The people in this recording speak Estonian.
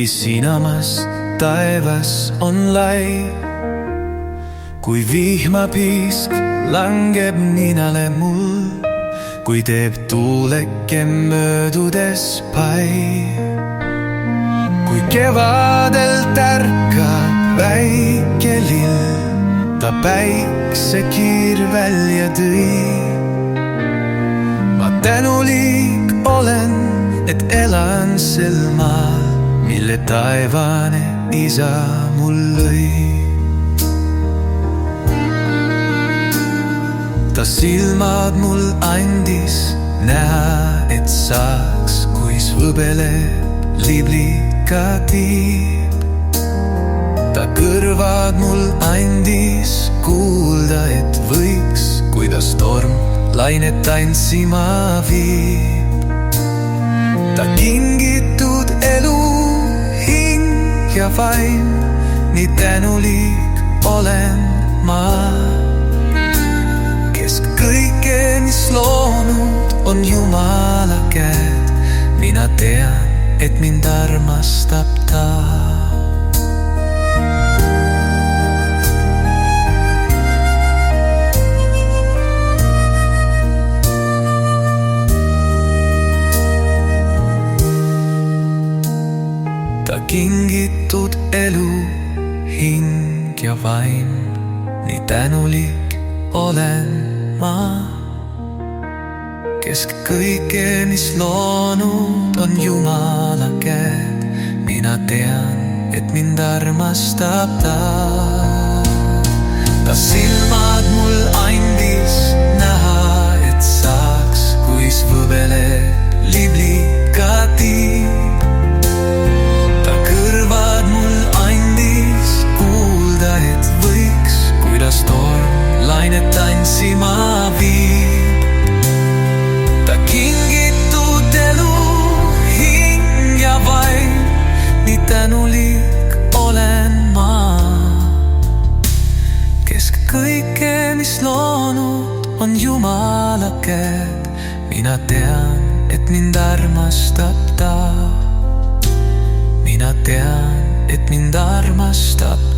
sinamas taevas on lai. Kui vihmapiisk langeb ninale mul, kui teeb tuuleke möödudes pai. Kui kevadel tärkab väike lill, ta päiksekiir välja tõi. Ma tänulik olen, et elan sel maal, mille taevane isa mul lõi. Ta silmad mul andis näha, et saaks, kuis võbeleb liblika tiib. Ta kõrvad mul andis kuulda, et võiks, kuidas torm lainet tantsima viib. Ta kingitud elu, hing ja vaim, nii tänulik olen ma. Kõike, mis loonud, on Jumala käed. Mina tean, et mind armastab ta. Ta kingitud elu, hing ja vaim, nii tänulik olen ma. Kesk kõike, mis loonud, on Jumala käed. Mina tean, et mind armastab ta. Ta silmad mul andis näha, et saaks, kuis võbeleb liblika tiib. Ta kõrvad mul andis kuulda, et võiks, kuidas torm lainet tantsima viib. Ta kingitud elu, hing ja vaim, nii tänulik olen ma. Kesk kõike, mis loonud, on Jumala käed. Mina tean, et mind armastab ta. Mina tean, et mind armastab